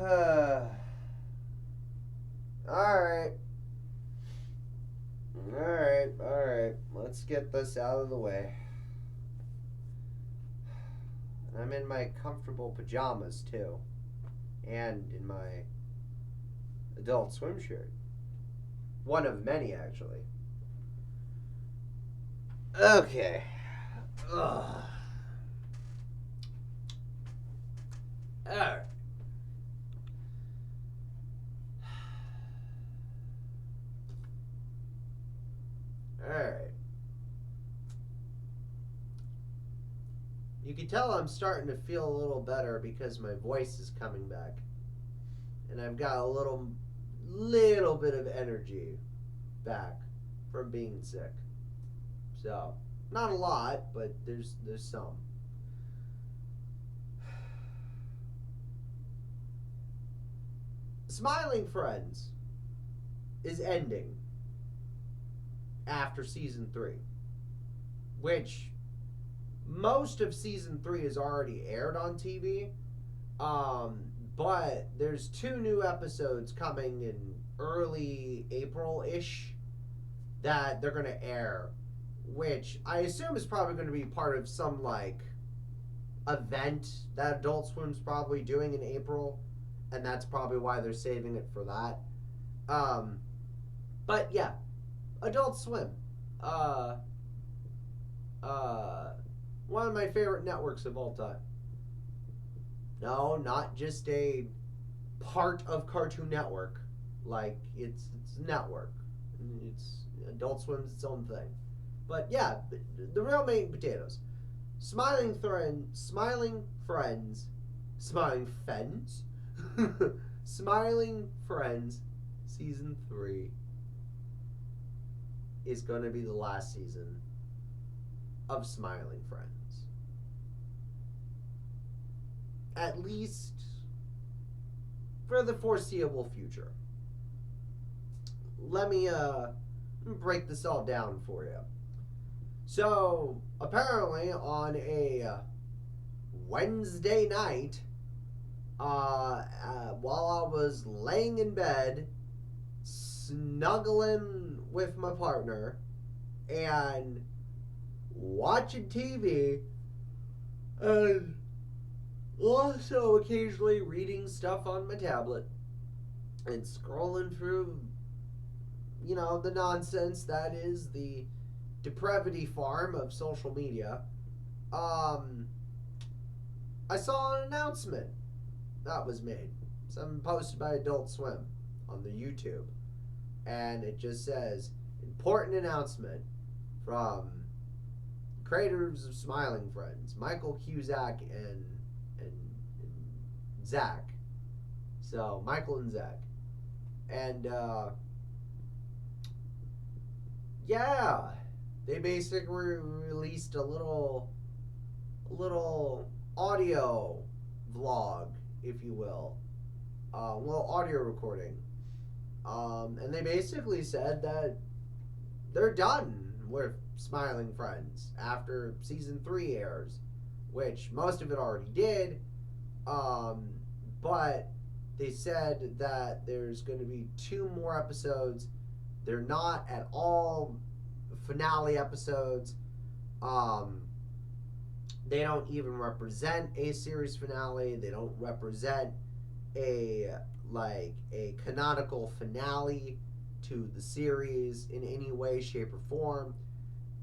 Alright. Alright. Let's get this out of the way. I'm in my comfortable pajamas, too. And in my adult swim shirt. One of many, actually. Okay. Ugh. Alright. Alright. You can tell I'm starting to feel a little better because my voice is coming back. And I've got a little bit of energy back from being sick. So, not a lot, but there's some. Smiling Friends is ending after season 3, which most of season 3 is already aired on TV. But there's 2 new episodes coming in early April-ish that they're going to air, which I assume is probably going to be part of some, like, event that Adult Swim's probably doing in April, and that's probably why they're saving it for that. But yeah, Adult Swim. One of my favorite networks of all time. No, not just a part of Cartoon Network. Like, it's a network. It's Adult Swim's its own thing. But yeah, the real meat and potatoes. Smiling Friends, Smiling Friends, season 3 is going to be the last season of Smiling Friends. At least for the foreseeable future. Let me break this all down for you. So, apparently on a Wednesday night, while I was laying in bed, snuggling with my partner, and watching TV, and also occasionally reading stuff on my tablet, and scrolling through, the nonsense that is the depravity farm of social media, I saw an announcement that was made. Something posted by Adult Swim on the YouTube. And it just says, important announcement from creators of Smiling Friends, Michael Cusack and Zach. So, Michael and Zach. And, yeah, they basically released a little audio vlog, if you will, a little audio recording, and they basically said that they're done with Smiling Friends after season 3 airs, which most of it already did, but they said that there's going to be 2 more episodes. They're not at all finale episodes. They don't even represent a series finale. They don't represent a canonical finale to the series in any way, shape, or form.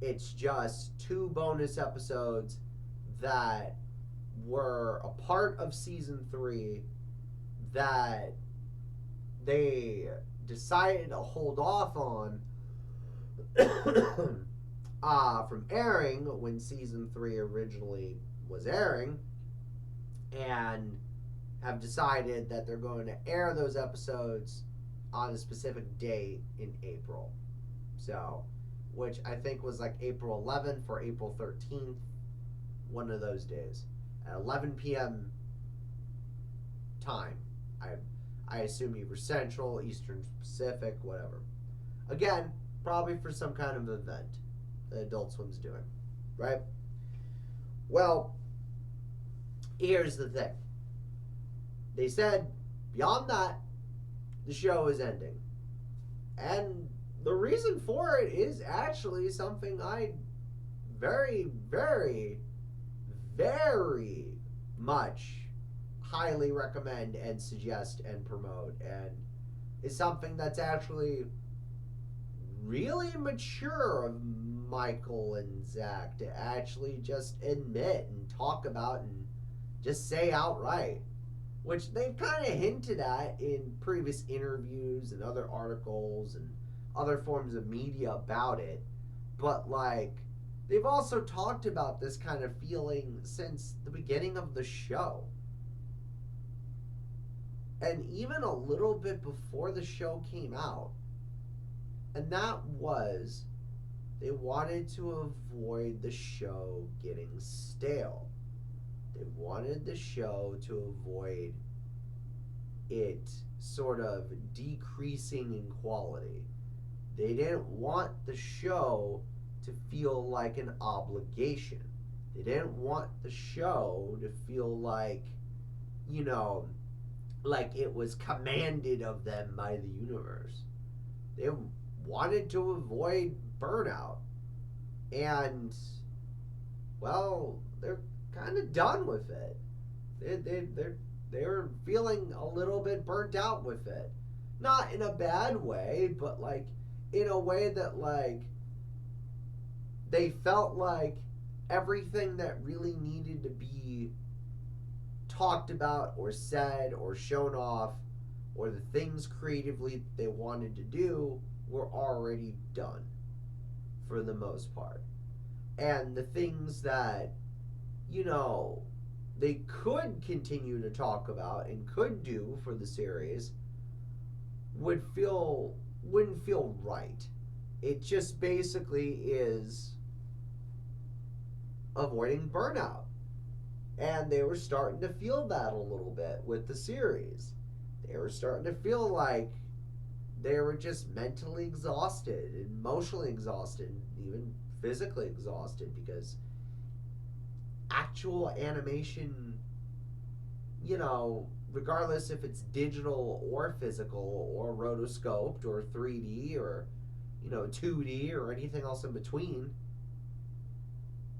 It's just 2 bonus episodes that were a part of season 3 that they decided to hold off on from airing when season 3 originally was airing, and have decided that they're going to air those episodes on a specific date in April. So, which I think was like April 11th or April 13th, one of those days, at 11 p.m. time. I assume either Central, Eastern, Pacific, whatever. Again, probably for some kind of event that Adult Swim's doing, right? Well, here's the thing. They said Beyond that, the show is ending. And the reason for it is actually something I very, very, very much highly recommend and suggest and promote. And is something that's actually really mature of Michael and Zach to actually just admit and talk about and just say outright, which they've kind of hinted at in previous interviews and other articles and other forms of media about it. But, like, they've also talked about this kind of feeling since the beginning of the show. And even a little bit before the show came out. And that was they wanted to avoid the show getting stale. They wanted the show to avoid it sort of decreasing in quality. They didn't want the show to feel like an obligation. They didn't want the show to feel like, like it was commanded of them by the universe. They wanted to avoid burnout. And, well, they're kind of done with it. They're feeling a little bit burnt out with it. Not in a bad way, but like in a way that like they felt like everything that really needed to be talked about or said or shown off or the things creatively they wanted to do were already done for the most part. And the things that, they could continue to talk about and could do for the series wouldn't feel right. It just basically is avoiding burnout. And they were starting to feel that a little bit with the series. They were starting to feel like they were just mentally exhausted, emotionally exhausted, even physically exhausted, because actual animation, regardless if it's digital or physical or rotoscoped or 3D or 2D or anything else in between,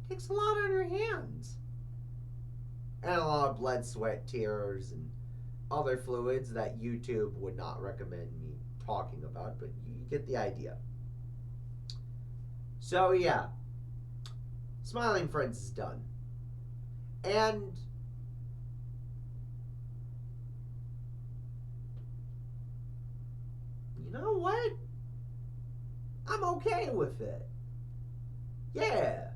takes a lot on your hands and a lot of blood, sweat, tears, and other fluids that YouTube would not recommend me talking about, but you get the idea. So yeah, Smiling Friends is done. And you know what? I'm okay with it. Yeah.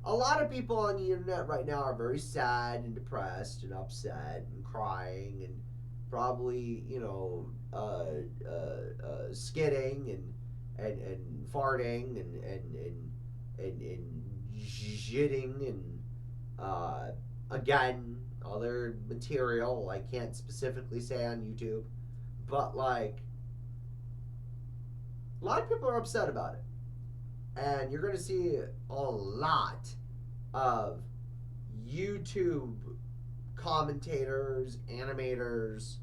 A lot of people on the internet right now are very sad and depressed and upset and crying and probably, skidding and farting and shitting and again, other material I can't specifically say on YouTube, but like a lot of people are upset about it. And you're going to see a lot of YouTube commentators, animators,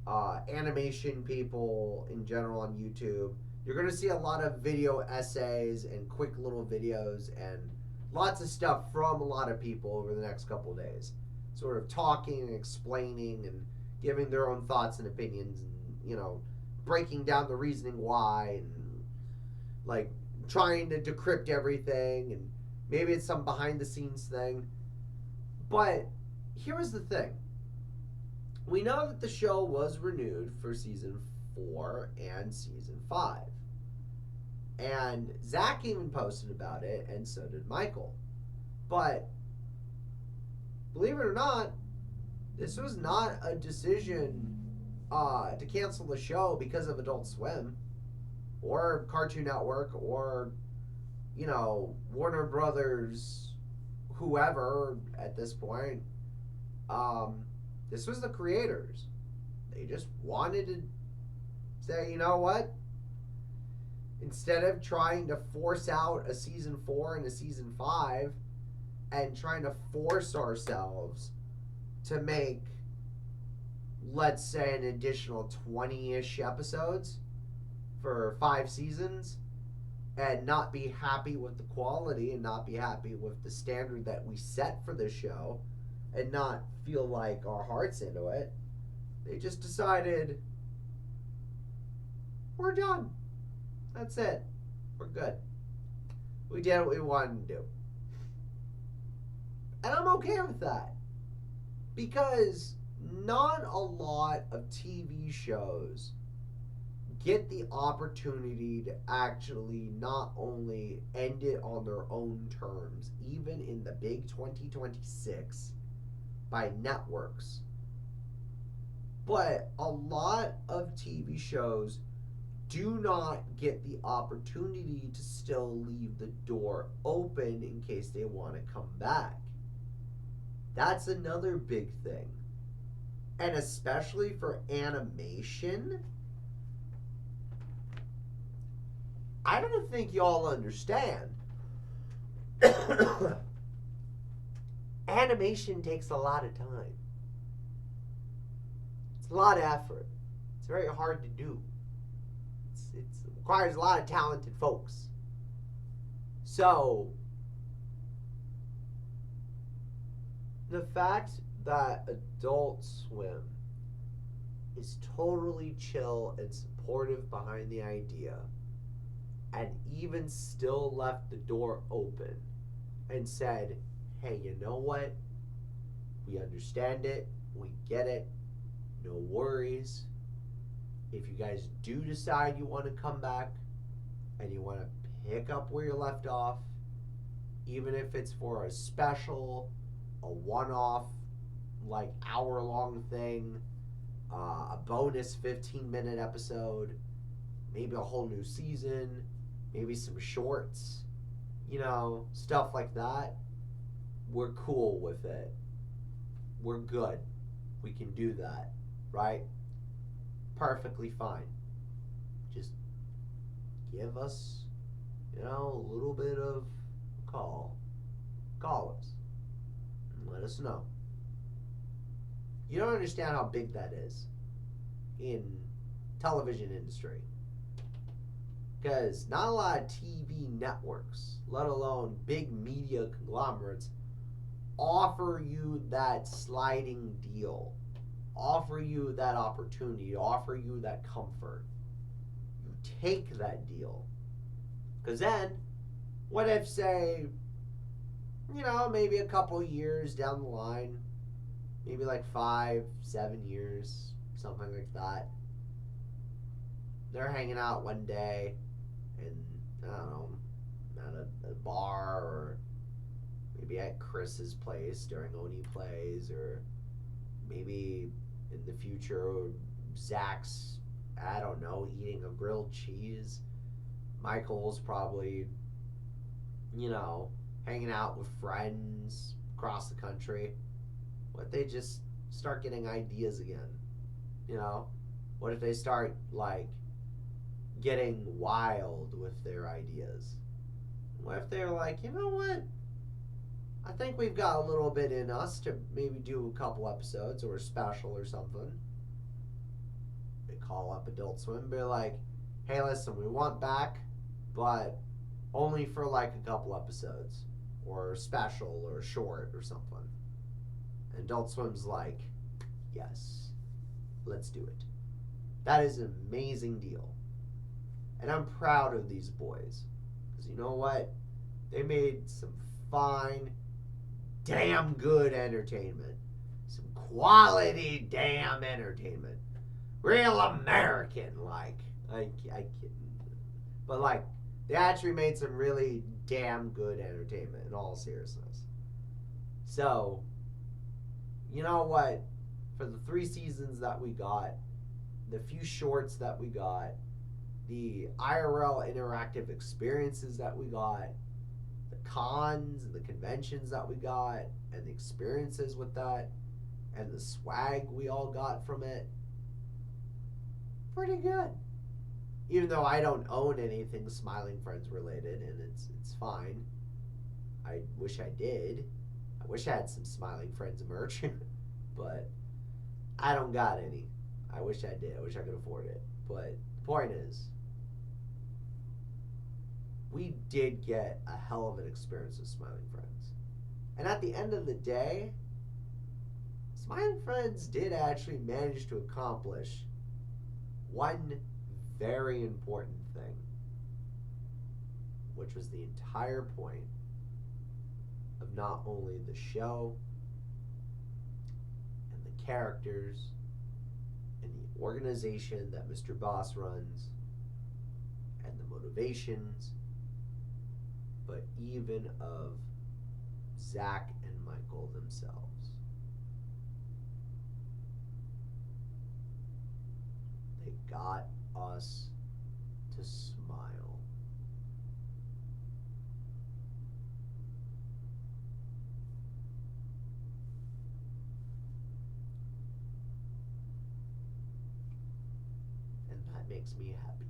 animation people in general on YouTube. You're going to see a lot of video essays and quick little videos and lots of stuff from a lot of people over the next couple of days. Sort of talking and explaining and giving their own thoughts and opinions and, breaking down the reasoning why and, like, trying to decrypt everything, and maybe it's some behind the scenes thing. But here's the thing. We know that the show was renewed for season 4 and season 5. And Zach even posted about it, and so did Michael. But believe it or not, this was not a decision to cancel the show because of Adult Swim or Cartoon Network or, Warner Brothers, whoever at this point. This was the creators. They just wanted to say, you know what? Instead of trying to force out a season 4 and a season 5 and trying to force ourselves to make let's say, an additional 20-ish episodes for 5 seasons and not be happy with the quality and not be happy with the standard that we set for the show and not feel like our heart's into it. They just decided, we're done. That's it. We're good. We did what we wanted to do. And I'm okay with that. Because not a lot of TV shows get the opportunity to actually not only end it on their own terms, even in the big 2026 by networks, but a lot of TV shows do not get the opportunity to still leave the door open in case they want to come back. That's another big thing. And especially for animation, I don't think y'all understand. Animation takes a lot of time. It's a lot of effort. It's very hard to do. It requires a lot of talented folks. So, the fact that Adult Swim is totally chill and supportive behind the idea and even still left the door open and said, hey, you know what? We understand it. We get it. No worries. If you guys do decide you want to come back and you want to pick up where you left off, even if it's for a special, a one-off, like hour-long thing, a bonus 15-minute episode, maybe a whole new season, maybe some shorts, stuff like that, we're cool with it. We're good. We can do that, right? Perfectly fine. Just give us, a little bit of call. Call us and let us know. You don't understand how big that is in television industry. Because not a lot of TV networks, let alone big media conglomerates, offer you that sliding deal, offer you that opportunity, offer you that comfort. You take that deal. Because then, what if, say, maybe a couple years down the line, maybe like 5, 7 years, something like that, they're hanging out one day and, I don't know, at a bar or maybe at Chris's place during Oni plays, or maybe in the future Zach's, I don't know, eating a grilled cheese. Michael's probably, hanging out with friends across the country. What if they just start getting ideas again? What if they start, getting wild with their ideas? What if they're like, you know what? I think we've got a little bit in us to maybe do a couple episodes or a special or something. They call up Adult Swim, be like, hey, listen, we want back, but only for a couple episodes or a special or a short or something. And Adult Swim's like, yes, let's do it. That is an amazing deal. And I'm proud of these boys. Because you know what? They made some fine, damn good entertainment. Some quality damn entertainment. Real American, I kid. But they actually made some really damn good entertainment in all seriousness. So, you know what? For the 3 seasons that we got, the few shorts that we got, the IRL interactive experiences that we got, the cons and the conventions that we got, and the experiences with that, and the swag we all got from it, pretty good. Even though I don't own anything Smiling Friends related, and it's fine. I wish I did. I wish I had some Smiling Friends merch, but I don't got any. I wish I did. I wish I could afford it. But the point is, we did get a hell of an experience with Smiling Friends. And at the end of the day, Smiling Friends did actually manage to accomplish one very important thing, which was the entire point of not only the show and the characters and the organization that Mr. Boss runs and the motivations, but even of Zach and Michael themselves. They got us to smile. And that makes me happy.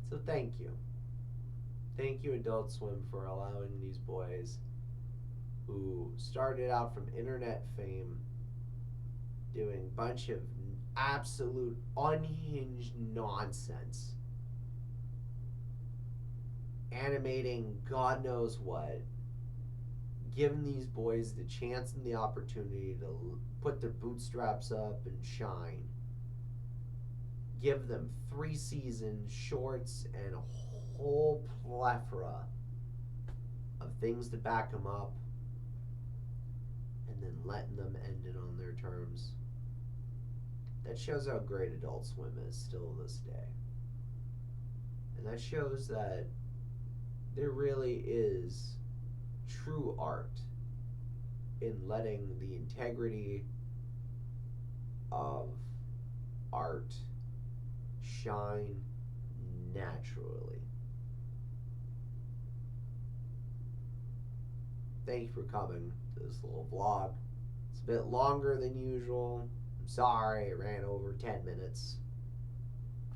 So thank you. Thank you, Adult Swim, for allowing these boys who started out from internet fame doing a bunch of absolute unhinged nonsense, animating God knows what, giving these boys the chance and the opportunity to put their bootstraps up and shine. Give them 3 seasons, shorts, and a whole plethora of things to back them up, and then letting them end it on their terms. That shows how great Adult Swim is still to this day. And that shows that there really is true art in letting the integrity of art shine naturally. Thank you for coming to this little vlog. It's a bit longer than usual. I'm sorry, it ran over 10 minutes.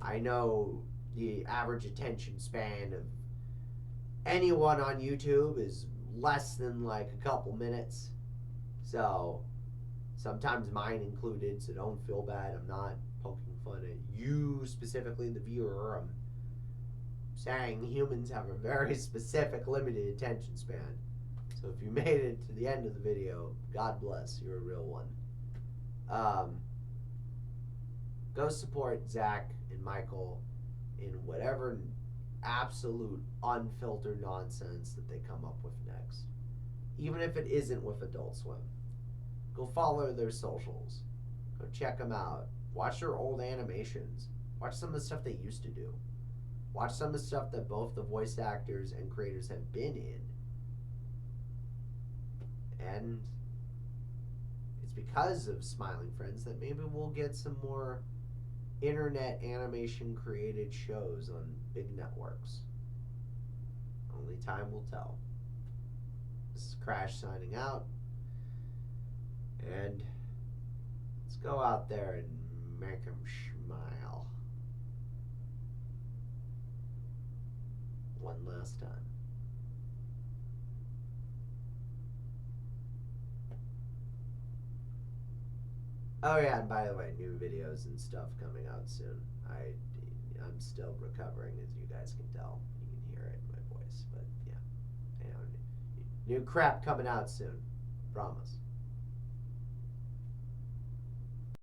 I know the average attention span of anyone on YouTube is less than like a couple minutes. So sometimes mine included, so don't feel bad. I'm not poking fun at you specifically, the viewer. I'm saying humans have a very specific limited attention span. So if you made it to the end of the video, God bless, you're a real one. Go support Zach and Michael in whatever absolute unfiltered nonsense that they come up with next. Even if it isn't with Adult Swim. Go follow their socials. Go check them out. Watch their old animations. Watch some of the stuff they used to do. Watch some of the stuff that both the voice actors and creators have been in. And it's because of Smiling Friends that maybe we'll get some more internet animation created shows on big networks. Only time will tell. This is Crash signing out. And let's go out there and make them smile. One last time. Oh yeah, and by the way, new videos and stuff coming out soon. I'm still recovering, as you guys can tell. You can hear it in my voice, but yeah. New crap coming out soon. Promise.